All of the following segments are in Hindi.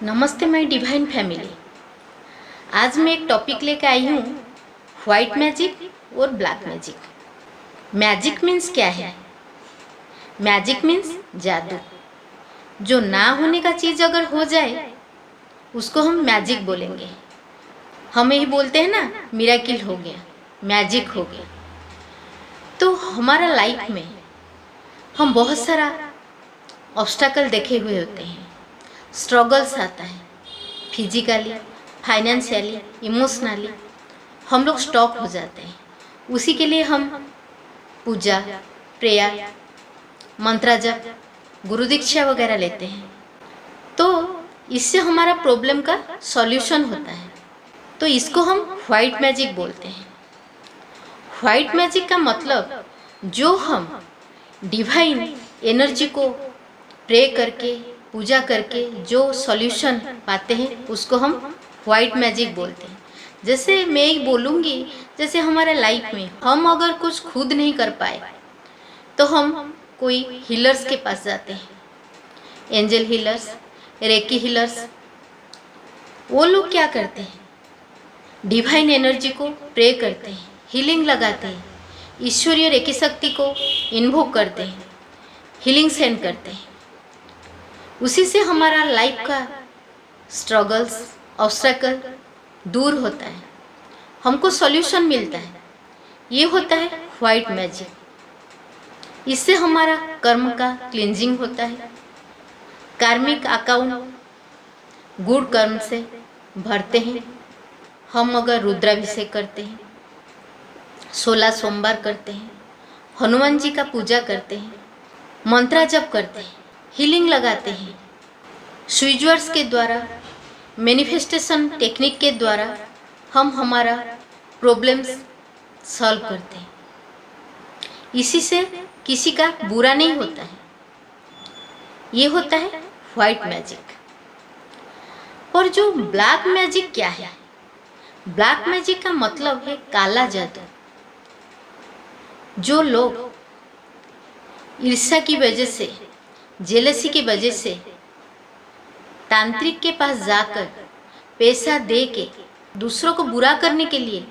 नमस्ते माय डिवाइन फैमिली। आज मैं एक टॉपिक लेकर आई हूँ, वाइट मैजिक और ब्लैक मैजिक। मैजिक मीन्स क्या है? मैजिक मीन्स जादू। जो ना होने का चीज़ अगर हो जाए उसको हम मैजिक बोलेंगे। हम यही बोलते हैं ना, मिरेकल हो गया, मैजिक हो गया। तो हमारा लाइफ में हम बहुत सारा ऑब्स्टैकल देखे हुए होते हैं, स्ट्रगल्स आता है, फिजिकली, फाइनेंशियली, इमोशनली हम लोग स्टॉक हो जाते हैं। उसी के लिए हम पूजा, प्रेयर, मंत्र जप, गुरु दीक्षा वगैरह लेते हैं। तो इससे हमारा प्रॉब्लम का सॉल्यूशन होता है। तो इसको हम वाइट मैजिक बोलते हैं। वाइट मैजिक का मतलब जो हम डिवाइन एनर्जी को प्रे करके, पूजा करके जो सॉल्यूशन पाते हैं उसको हम वाइट मैजिक बोलते हैं। जैसे मैं एक बोलूँगी, जैसे हमारे लाइफ में हम अगर कुछ खुद नहीं कर पाए तो हम कोई हीलर्स के पास जाते हैं, एंजल हीलर्स, रेकी हीलर्स। वो लोग क्या करते हैं? डिवाइन एनर्जी को प्रे करते हैं, हीलिंग लगाते हैं, ईश्वरीय रेकी शक्ति को इन्वोक करते हैं, हीलिंग सेंड करते हैं। उसी से हमारा लाइफ का स्ट्रगल्स, ऑब्स्टैकल दूर होता है, हमको सॉल्यूशन मिलता है। ये होता है वाइट मैजिक। इससे हमारा कर्म का क्लींजिंग होता है, कार्मिक अकाउंट गुड कर्म से भरते हैं। हम अगर रुद्राभिषेक करते हैं, 16 सोमवार करते हैं, हनुमान जी का पूजा करते हैं, मंत्र जप करते हैं, हीलिंग लगाते हैं, स्विचवर्ड्स के द्वारा, मैनिफेस्टेशन टेक्निक के द्वारा हम हमारा प्रॉब्लम्स सॉल्व करते हैं। इसी से किसी का बुरा नहीं होता है। ये होता है वाइट मैजिक। और जो ब्लैक मैजिक क्या है? ब्लैक मैजिक का मतलब है काला जादू। जो लोग ईर्ष्या की वजह से, जेलसी की वजह से तांत्रिक के पास जाकर पैसा दे के दूसरों को बुरा करने के लिए,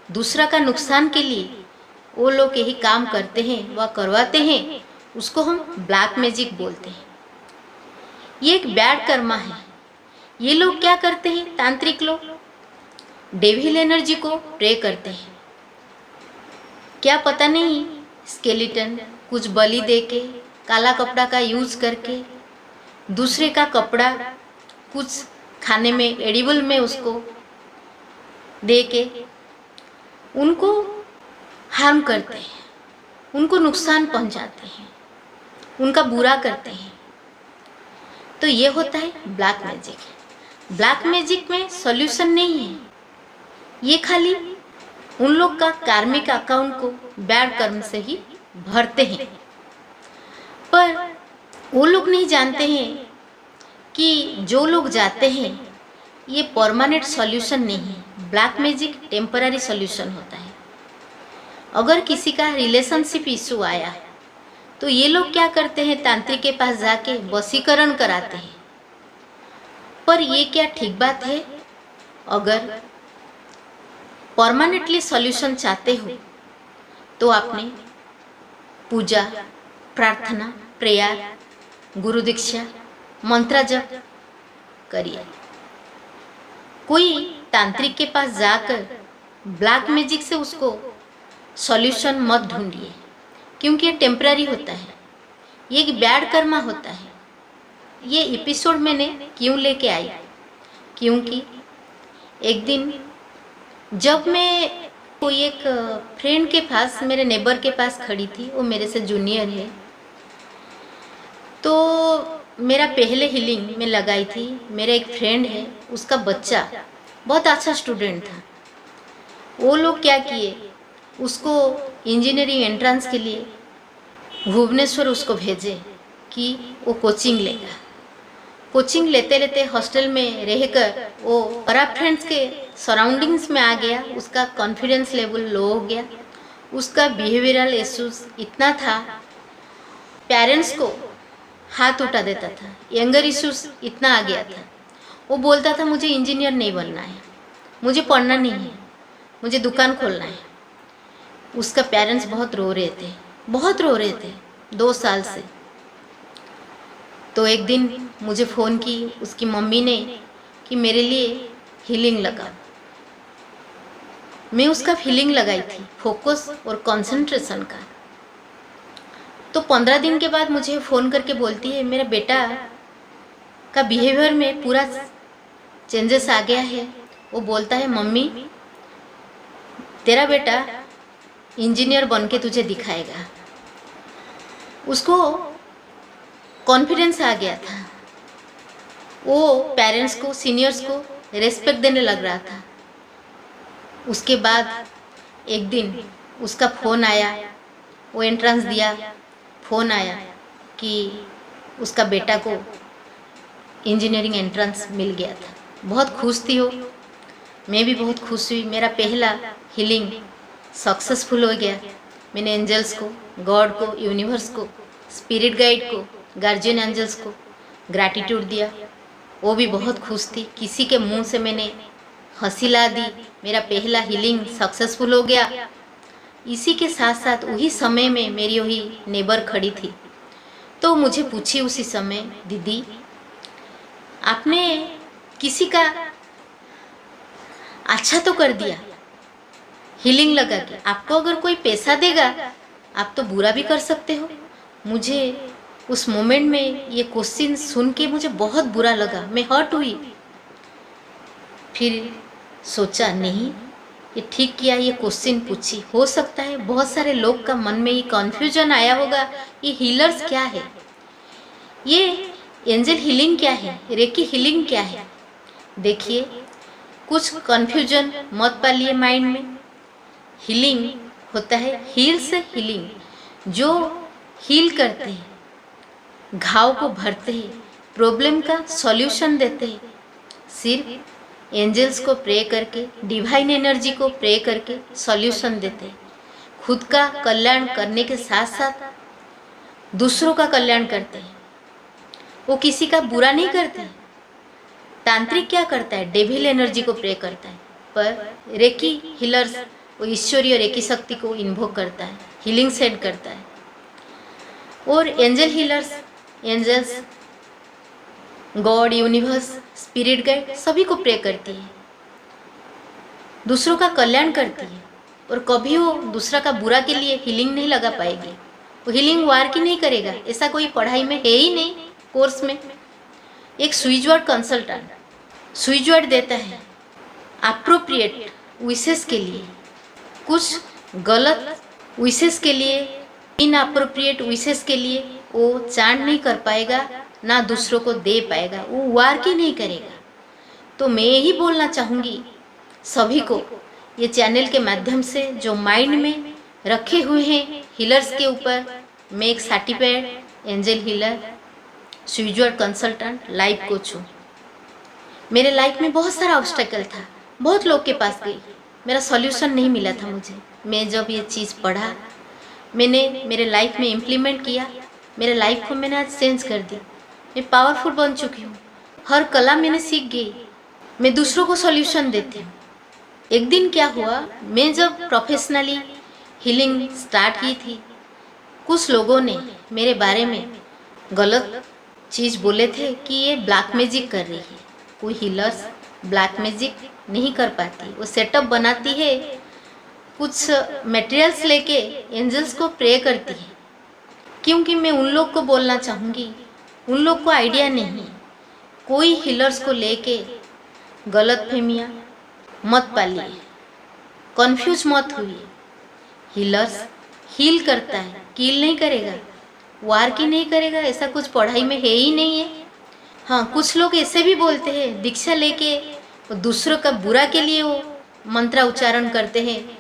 दूसरा का नुकसान के लिए वो लोग यही काम करते हैं, वह करवाते हैं, उसको हम ब्लैक मैजिक बोलते हैं। ये एक बैड कर्मा है। ये लोग क्या करते हैं? तांत्रिक लोग डेविल एनर्जी को प्रे करते हैं। क्या पता नहीं, स्केलेटन कुछ बलि दे के, काला कपड़ा का यूज करके, दूसरे का कपड़ा कुछ खाने में, एडिबल में उसको दे के उनको हार्म करते हैं, उनको नुकसान पहुंचाते हैं, उनका बुरा करते हैं। तो ये होता है ब्लैक मैजिक। ब्लैक मैजिक में सॉल्यूशन नहीं है। ये खाली उन लोग का कार्मिक अकाउंट को बैड कर्म से ही भरते हैं। पर वो लोग नहीं जानते हैं कि जो लोग जाते हैं ये परमानेंट सॉल्यूशन नहीं है। ब्लैक मैजिक टेम्पररी सॉल्यूशन होता है। अगर किसी का रिलेशनशिप इशू आया तो ये लोग क्या करते हैं? तांत्रिक के पास जाके वशीकरण कराते हैं। पर ये क्या ठीक बात है? अगर परमानेंटली सॉल्यूशन चाहते हो तो आपने पूजा, प्रार्थना, प्रेयर, गुरु दीक्षा, मंत्र जप करिए। कोई तांत्रिक के पास जाकर ब्लैक मैजिक से उसको सॉल्यूशन मत ढूंढिए, क्योंकि ये टेम्पररी होता है, ये एक बैड कर्मा होता है। ये एपिसोड मैंने क्यों लेके आई? क्योंकि एक दिन जब मैं कोई एक फ्रेंड के पास, मेरे नेबर के पास खड़ी थी, वो मेरे से जूनियर है, तो मेरा पहले हीलिंग में लगाई थी। मेरा एक फ्रेंड है, उसका बच्चा बहुत अच्छा स्टूडेंट था। वो लोग क्या किए, उसको इंजीनियरिंग एंट्रेंस के लिए भुवनेश्वर उसको भेजे कि वो कोचिंग लेगा। कोचिंग लेते लेते हॉस्टल में रहकर वो खराब फ्रेंड्स के सराउंडिंग्स में आ गया। उसका कॉन्फिडेंस लेवल लो हो गया। उसका बिहेवियरल इश्यूज इतना था, पेरेंट्स को हाथ उठा देता था। यंगर इश्यूज इतना आ गया था। वो बोलता था मुझे इंजीनियर नहीं बनना है, मुझे पढ़ना नहीं है, मुझे दुकान खोलना है। उसका पेरेंट्स बहुत रो रहे थे, बहुत रो रहे थे 2 साल से। तो एक दिन मुझे फ़ोन की उसकी मम्मी ने कि मेरे लिए हीलिंग लगा। मैं उसका फीलिंग लगाई थी, फोकस और कंसंट्रेशन का। तो 15 दिन के बाद मुझे फ़ोन करके बोलती है मेरा बेटा का बिहेवियर में पूरा चेंजेस आ गया है। वो बोलता है मम्मी तेरा बेटा इंजीनियर बन के तुझे दिखाएगा। उसको कॉन्फिडेंस आ गया था, वो पेरेंट्स को, सीनियर्स को रेस्पेक्ट देने लग रहा था। उसके बाद एक दिन उसका फ़ोन आया, वो एंट्रेंस दिया, फ़ोन आया कि उसका बेटा को इंजीनियरिंग एंट्रेंस मिल गया था। बहुत खुश थी वो, मैं भी बहुत खुश हुई। मेरा पहला हीलिंग सक्सेसफुल हो गया। मैंने एंजल्स को, गॉड को, यूनिवर्स को, स्पिरिट गाइड को, गार्जियन एंजल्स को ग्रैटिट्यूड दिया। वो भी बहुत खुश थी। किसी के मुंह से मैंने हंसी ला दी, मेरा पहला हीलिंग सक्सेसफुल हो गया। इसी के साथ साथ वही समय में मेरी वही नेबर खड़ी थी, तो मुझे पूछी उसी समय, दीदी आपने किसी का अच्छा तो कर दिया हीलिंग लगा के, आपको अगर कोई पैसा देगा आप तो बुरा भी कर सकते हो। मुझे उस मोमेंट में ये क्वेश्चन सुन के मुझे बहुत बुरा लगा, मैं हर्ट हुई। फिर सोचा नहीं, ये ठीक किया, ये क्वेश्चन पूछी। हो सकता है बहुत सारे लोग का मन में ये कन्फ्यूजन आया होगा, ये हीलर्स क्या है, ये एंजल हीलिंग क्या है, रेकी हीलिंग क्या है। देखिए कुछ कन्फ्यूजन मत पालिए माइंड में। हीलिंग होता है हील से हीलिंग, जो हील करते हैं, घाव को भरते हैं, प्रॉब्लम का सॉल्यूशन देते हैं। सिर्फ एंजल्स को प्रे करके, डिवाइन एनर्जी को प्रे करके सॉल्यूशन देते हैं। खुद का कल्याण करने के साथ साथ दूसरों का कल्याण करते हैं। वो किसी का बुरा नहीं करते। तांत्रिक क्या करता है, डेविल एनर्जी को प्रे करता है, पर रेकी हीलर्स वो ईश्वरीय रेकी शक्ति को इन्वोक करता है, हीलिंग सेंड करता है। और angel healers, angels, God, universe, spirit guide सभी को प्रे करती है, दूसरों का कल्याण करती है। और कभी वो दूसरा का बुरा के लिए हीलिंग नहीं लगा पाएगी। वो हीलिंग वार की नहीं करेगा, ऐसा कोई पढ़ाई में है ही नहीं, कोर्स में। एक switch word consultant switch word देता है अप्रोप्रिएट विशेष के लिए, कुछ गलत विशेष के लिए, इनअप्रोप्रिएट विशेष के लिए वो चांट नहीं कर पाएगा, ना दूसरों को दे पाएगा, वो वार की नहीं करेगा। तो मैं यही बोलना चाहूँगी सभी को, ये चैनल के माध्यम से जो माइंड में रखे हुए हैं हीलर्स के ऊपर, मैं एक certified angel healer, switch word consultant, life coach हूँ। मेरे लाइफ में बहुत सारा ऑब्स्टेकल था, बहुत लोग के पास गई, मेरा सॉल्यूशन नहीं मिला था मुझे। मैं जब ये चीज़ पढ़ा, मैंने मेरे लाइफ में इम्प्लीमेंट किया, मेरे लाइफ को मैंने आज चेंज कर दी। मैं पावरफुल बन चुकी हूँ, हर कला मैंने सीख गई, मैं दूसरों को सॉल्यूशन देती हूँ। एक दिन क्या हुआ, मैं जब प्रोफेशनली हीलिंग स्टार्ट की थी, कुछ लोगों ने मेरे बारे में गलत चीज़ बोले थे कि ये ब्लैक मैजिक कर रही है। कोई हीलर्स ब्लैक मैजिक नहीं कर पाती, वो सेटअप बनाती है, कुछ मटेरियल्स लेके एंजल्स को प्रे करती है। क्योंकि मैं उन लोग को बोलना चाहूँगी, उन लोग को आइडिया नहीं, कोई हीलर्स को लेके गलत फहमियाँ मत पालिए, कन्फ्यूज मत हुई। हीलर्स हील करता है, कील नहीं करेगा, वार की नहीं करेगा, ऐसा कुछ पढ़ाई में है ही नहीं है। हाँ, कुछ लोग ऐसे भी बोलते हैं दीक्षा लेके दूसरों का बुरा के लिए वो मंत्र उच्चारण करते हैं,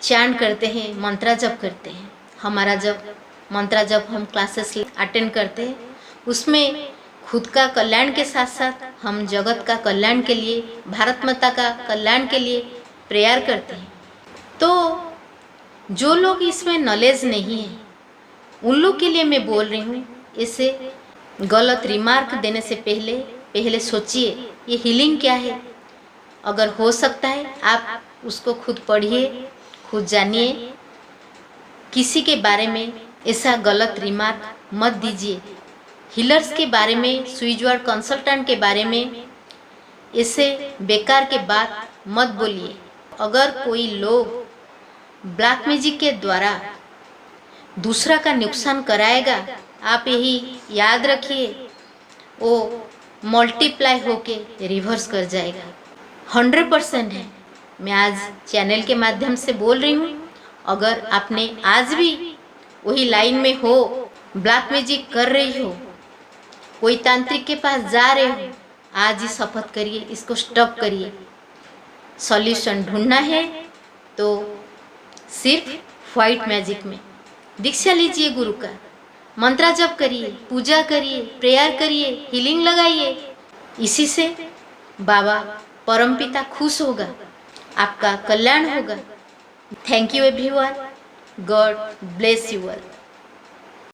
चैंट करते हैं, मंत्रा जप करते हैं। हमारा जब मंत्रा जप हम क्लासेस अटेंड करते हैं, उसमें खुद का कल्याण के साथ साथ हम जगत का कल्याण के लिए, भारत माता का कल्याण के लिए प्रेयर करते हैं। तो जो लोग इसमें नॉलेज नहीं है उन लोग के लिए मैं बोल रही हूँ, इसे गलत रिमार्क देने से पहले पहले सोचिए ये हीलिंग क्या है। अगर हो सकता है आप उसको खुद पढ़िए, खुद जानिए। किसी के बारे में ऐसा गलत रिमार्क मत दीजिए। हीलर्स के बारे में, स्विच वर्ड कंसल्टेंट के बारे में ऐसे बेकार के बात मत बोलिए। अगर कोई लोग ब्लैक मैजिक के द्वारा दूसरा का नुकसान कराएगा, आप यही याद रखिए वो मल्टीप्लाई होके रिवर्स कर जाएगा। 100% है। मैं आज चैनल के माध्यम से बोल रही हूँ, अगर आपने आज भी वही लाइन में हो, ब्लैक मैजिक कर रही हो, कोई तांत्रिक के पास जा रहे हो, आज ही शपथ करिए, इसको स्टॉप करिए। सॉल्यूशन ढूंढना है तो सिर्फ व्हाइट मैजिक में दीक्षा लीजिए, गुरु का मंत्र जप करिए, पूजा करिए, प्रेयर करिए, हीलिंग लगाइए। इसी से बाबा परमपिता खुश होगा, आपका कल्याण होगा। Thank you everyone, God bless you all.